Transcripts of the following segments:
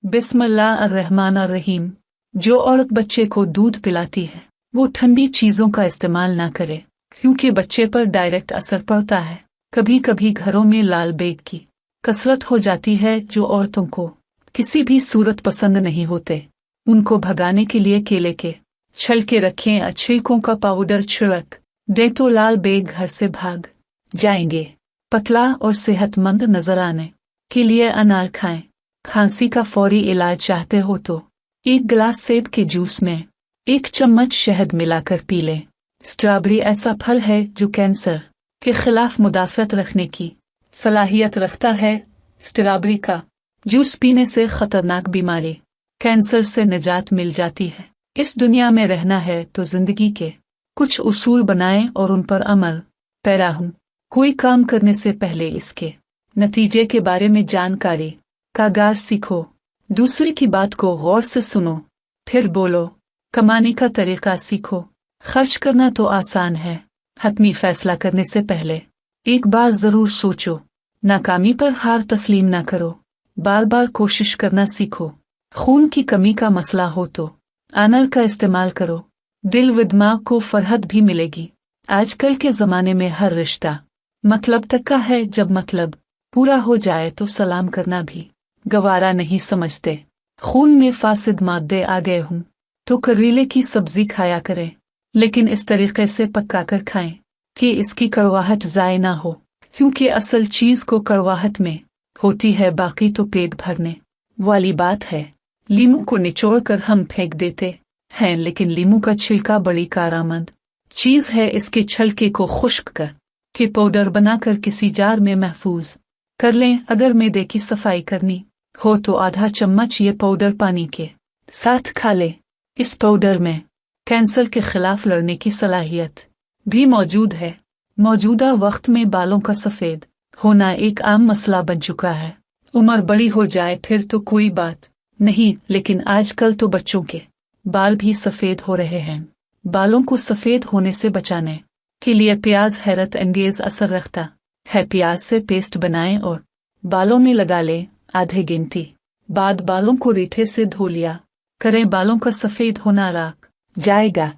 बिस्मिल्लाहिर्रहमानिर्रहीम। जो औरत बच्चे को दूध पिलाती है वो ठंडी चीज़ों का इस्तेमाल ना करे, क्योंकि बच्चे पर डायरेक्ट असर पड़ता है। कभी कभी घरों में लाल बेग की कसरत हो जाती है जो औरतों को किसी भी सूरत पसंद नहीं होते। उनको भगाने के लिए केले के छलके रखें, छिलकों का पाउडर छिड़क दे तो लाल बेग घर से भाग जाएंगे। पतला और सेहतमंद नजर आने के लिए अनार खाएं। खांसी का फौरी इलाज चाहते हो तो एक गिलास सेब के जूस में 1 चम्मच शहद मिलाकर पी लें। स्ट्रॉबेरी ऐसा फल है जो कैंसर के खिलाफ मुदाफ़त रखने की सलाहियत रखता है। स्ट्रॉबेरी का जूस पीने से खतरनाक बीमारी कैंसर से निजात मिल जाती है। इस दुनिया में रहना है तो जिंदगी के कुछ उसूल बनाएं और उन पर अमल पैरा हूं। कोई काम करने से पहले इसके नतीजे के बारे में जानकारी का गार सीखो। दूसरे की बात को गौर से सुनो, फिर बोलो। कमाने का तरीका सीखो। खर्च करना तो आसान है, हतमी फैसला करने से पहले एक बार जरूर सोचो। नाकामी पर हार तस्लीम ना करो, बार बार कोशिश करना सीखो। खून की कमी का मसला हो तो अनार का इस्तेमाल करो, दिल व दिमाग को फरहत भी मिलेगी। आजकल के ज़माने में हर रिश्ता मतलब तक का है, जब मतलब पूरा हो जाए तो सलाम करना भी गवारा नहीं समझते। खून में फासिद मादे आ गए हों तो करेले की सब्जी खाया करें, लेकिन इस तरीके से पका कर खाएं कि इसकी कड़वाहट ज़ाय ना हो, क्योंकि असल चीज़ को कड़वाहट में होती है, बाकी तो पेट भरने वाली बात है। लीमू को निचोड़ कर हम फेंक देते हैं, लेकिन लीमू का छिलका बड़ी कारआमद चीज़ है। इसके छिलके को खुश्क कर के पाउडर बनाकर किसी जार में महफूज कर लें। अगर मैदे की सफाई करनी हो तो आधा चम्मच ये पाउडर पानी के साथ खा ले। इस पाउडर में कैंसर के खिलाफ लड़ने की सलाहियत भी मौजूद है। मौजूदा वक्त में बालों का सफ़ेद होना एक आम मसला बन चुका है। उम्र बड़ी हो जाए फिर तो कोई बात नहीं, लेकिन आजकल तो बच्चों के बाल भी सफ़ेद हो रहे हैं। बालों को सफ़ेद होने से बचाने के लिए प्याज हैरत अंगेज असर रखता है। प्याज से पेस्ट बनाएं और बालों में लगा लें। आधे गिनती बाद बालों को रीठे से धो लिया करें, बालों का सफ़ेद होना राख जाएगा।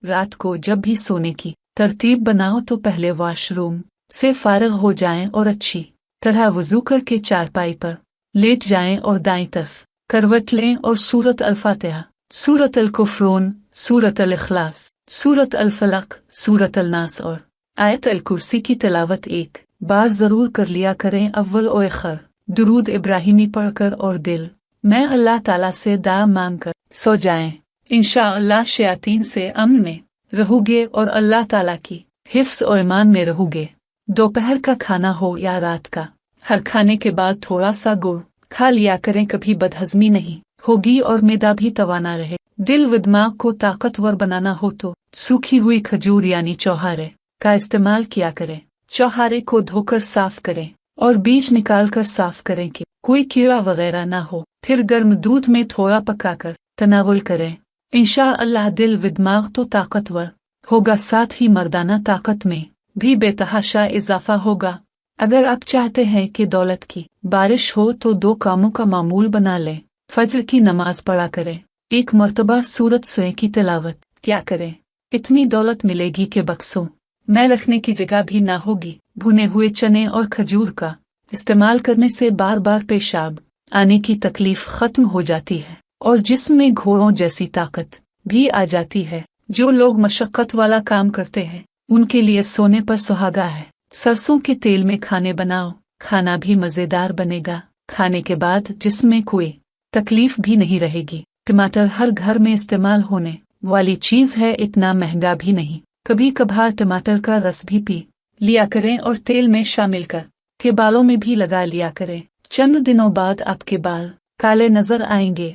रात को जब भी सोने की तरतीब बनाओ तो पहले वॉशरूम से फारिग हो जाएं और अच्छी तरह वजू करके चारपाई पर लेट जाएं और दाईं तरफ करवट लें और सूरत अल-फातिहा, सूरत अल-कुफरून, सूरत अल-इखलास, सूरत अल-फलक, सूरत अल-नास और आयत अल-कुर्सी की तिलावत एक बार जरूर कर लिया करें। अव्वल और आखिर दुरूद इब्राहिमी पढ़कर और दिल में अल्लाह ताला से दुआ मांगकर सो जाएं। इंशाअल्लाह शयातीन से अमन में रहोगे और अल्लाह ताला की हिफ्ज़ और ईमान में रहोगे। दोपहर का खाना हो या रात का, हर खाने के बाद थोड़ा सा गुड़ खा लिया करें, कभी बदहजमी नहीं होगी और मैदा भी तवाना रहे। दिल व दिमाग को ताकतवर बनाना हो तो सूखी हुई खजूर यानी चौहारे का इस्तेमाल किया करें। चौहारे को धोकर साफ करें और बीज निकालकर साफ करें कि कोई कीड़ा वगैरह ना हो, फिर गर्म दूध में थोड़ा पकाकर तनावुल करें। इंशाअल्लाह दिल व दिमाग तो ताकतवर होगा, साथ ही मर्दाना ताकत में भी बेतहाशा इजाफा होगा। अगर आप चाहते हैं कि दौलत की बारिश हो तो 2 कामों का मामूल बना लें। फज्र की नमाज पढ़ा करें, 1 मर्तबा सूरत सोए की तिलावत क्या करें। इतनी दौलत मिलेगी कि बक्सों में रखने की जगह भी ना होगी। भुने हुए चने और खजूर का इस्तेमाल करने से बार बार पेशाब आने की तकलीफ खत्म हो जाती है और जिस्म में घोड़ों जैसी ताकत भी आ जाती है। जो लोग मशक्कत वाला काम करते हैं उनके लिए सोने पर सुहागा है। सरसों के तेल में खाने बनाओ, खाना भी मज़ेदार बनेगा। खाने के बाद जिस्म में कोई तकलीफ भी नहीं रहेगी। टमाटर हर घर में इस्तेमाल होने वाली चीज़ है, इतना महंगा भी नहीं। कभी कभार टमाटर का रस भी पी लिया करें और तेल में शामिल कर के बालों में भी लगा लिया करें। चंद दिनों बाद आपके बाल काले नजर आएंगे।